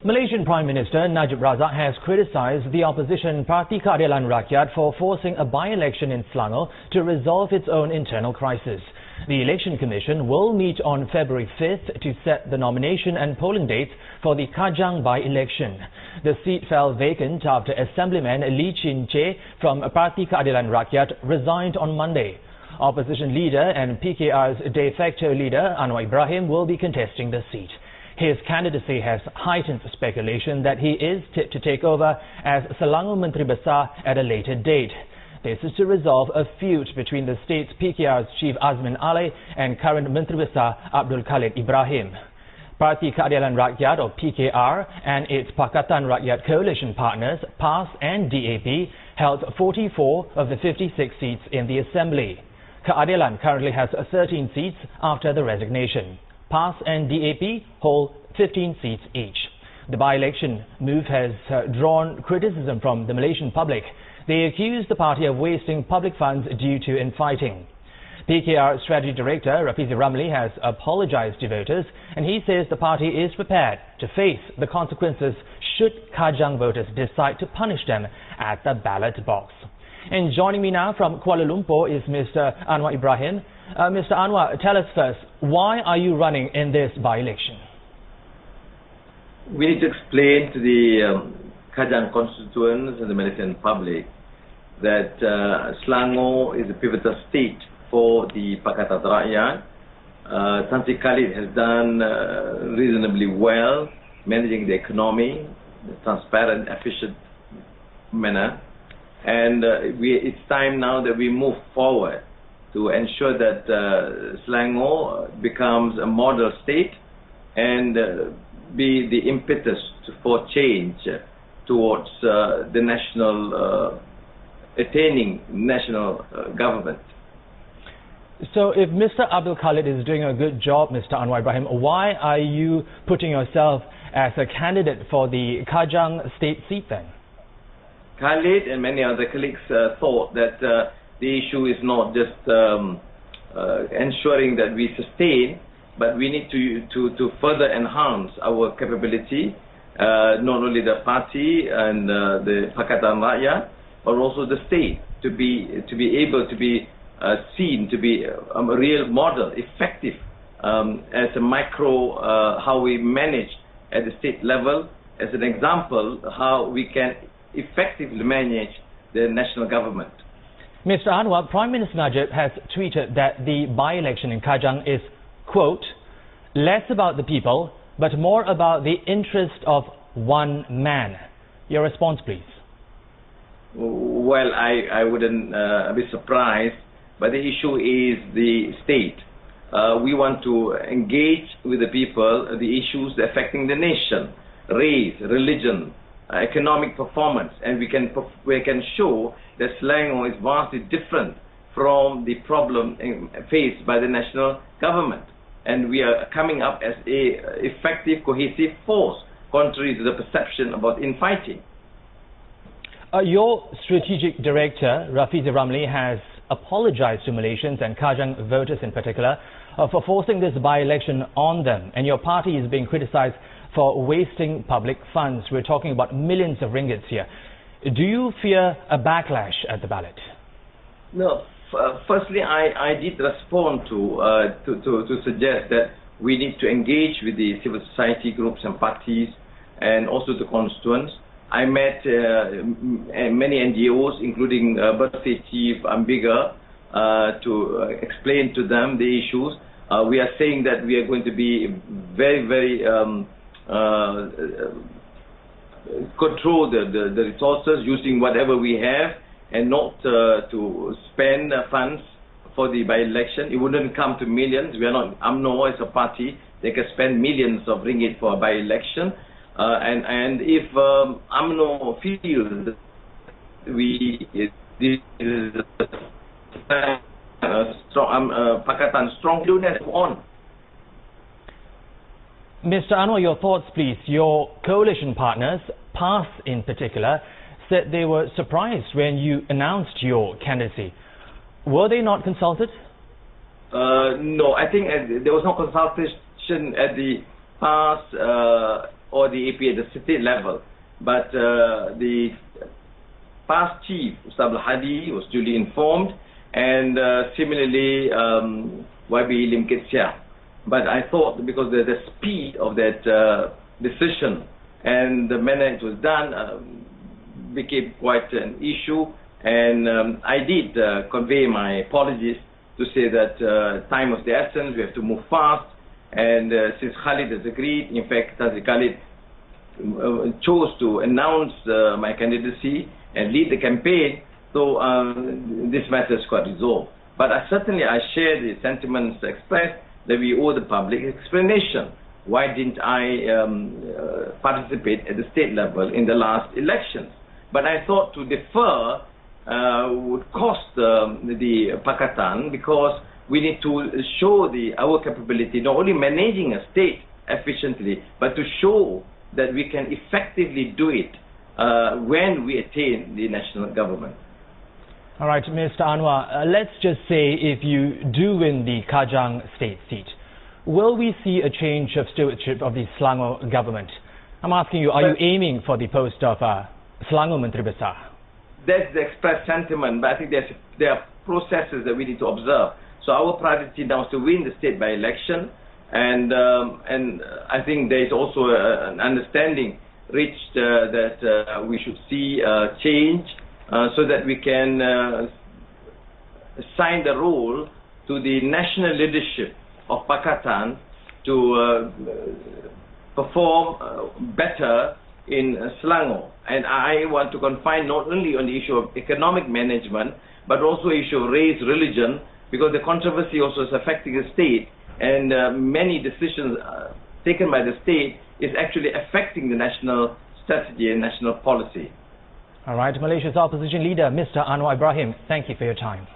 Malaysian Prime Minister Najib Razak has criticised the opposition Parti Keadilan Rakyat for forcing a by-election in Selangor to resolve its own internal crisis. The Election Commission will meet on February 5th to set the nomination and polling dates for the Kajang by-election. The seat fell vacant after Assemblyman Lee Chin Che from Parti Keadilan Rakyat resigned on Monday. Opposition leader and PKR's de facto leader Anwar Ibrahim will be contesting the seat. His candidacy has heightened speculation that he is tipped to take over as Selangor Menteri Besar at a later date. This is to resolve a feud between the state's PKR's Chief Azmin Ali and current Menteri Besar Abdul Khalid Ibrahim. Parti Keadilan Rakyat or PKR and its Pakatan Rakyat coalition partners PAS and DAP held 44 of the 56 seats in the assembly. Keadilan currently has 13 seats after the resignation. PAS and DAP hold 15 seats each. The by-election move has drawn criticism from the Malaysian public. They accuse the party of wasting public funds due to infighting. PKR Strategy Director Rafizi Ramli has apologized to voters, and he says the party is prepared to face the consequences should Kajang voters decide to punish them at the ballot box. And joining me now from Kuala Lumpur is Mr. Anwar Ibrahim. Mr. Anwar, tell us first, why are you running in this by-election? We need to explain to the Kajang constituents and the Malaysian public that Selangor is a pivotal state for the Pakatan Rakyat. Tan Sri Khalid has done reasonably well managing the economy in a transparent, efficient manner. And it's time now that we move forward to ensure that Selangor becomes a model state and be the impetus for change towards the national, attaining national government. So if Mr. Abdul Khalid is doing a good job, Mr. Anwar Ibrahim, why are you putting yourself as a candidate for the Kajang state seat then? Khalid and many other colleagues thought that the issue is not just ensuring that we sustain, but we need to further enhance our capability, not only the party and the Pakatan Rakyat, but also the state, to be able to be seen to be a real model, effective as a micro, how we manage at the state level, as an example, how we can effectively manage the national government. Mr. Anwar, Prime Minister Najib has tweeted that the by-election in Kajang is, quote, less about the people, but more about the interest of one man. Your response, please. Well, I wouldn't be surprised, but the issue is the state. We want to engage with the people, the issues affecting the nation, race, religion, economic performance, and we can show that Selangor is vastly different from the problem faced by the national government, and we are coming up as a effective, cohesive force, contrary to the perception about infighting. Your strategic director, Rafizi Ramli, has apologized to Malaysians and Kajang voters in particular for forcing this by-election on them, and your party is being criticized for wasting public funds. We're talking about millions of ringgits here. Do you fear a backlash at the ballot? No. Firstly, I did respond to suggest that we need to engage with the civil society groups and parties and also the constituents. I met many NGOs, including Birthday Chief Ambiga, to explain to them the issues. We are saying that we are going to be very, very control the resources using whatever we have, and not to spend funds for the by-election. It wouldn't come to millions. We are not UMNO as a party. They can spend millions of ringgit for a by-election. And if UMNO feels this is Pakatan strong, do that on. Mr. Anwar, your thoughts, please. Your coalition partners, PAS in particular, said they were surprised when you announced your candidacy. Were they not consulted? No, I think there was no consultation at the PAS or the AP at the state level. But the past chief, Ustaz Al-Hadi, was duly informed, and similarly YB Lim Kit Siang. But I thought because the speed of that decision and the manner it was done became quite an issue, and I did convey my apologies to say that time was the essence, we have to move fast, and since Khalid has agreed, in fact Tazi Khalid chose to announce my candidacy and lead the campaign, so this matter is quite resolved. But I share the sentiments expressed that we owe the public explanation. Why didn't I participate at the state level in the last elections? But I thought to defer would cost the Pakatan, because we need to show our capability, not only managing a state efficiently, but to show that we can effectively do it when we attain the national government. All right, Mr. Anwar, let's just say if you do win the Kajang state seat, will we see a change of stewardship of the Selangor government? I'm asking you, are you aiming for the post of Selangor Menteri Besar? That's the express sentiment, but I think there are processes that we need to observe. So our priority now is to win the state by election, and I think there is also an understanding reached that we should see change so that we can assign the role to the national leadership of Pakatan to perform better in Selangor. And I want to confine not only on the issue of economic management, but also issue of race, religion, because the controversy also is affecting the state, and many decisions taken by the state is actually affecting the national strategy and national policy. All right, Malaysia's opposition leader, Mr. Anwar Ibrahim, thank you for your time.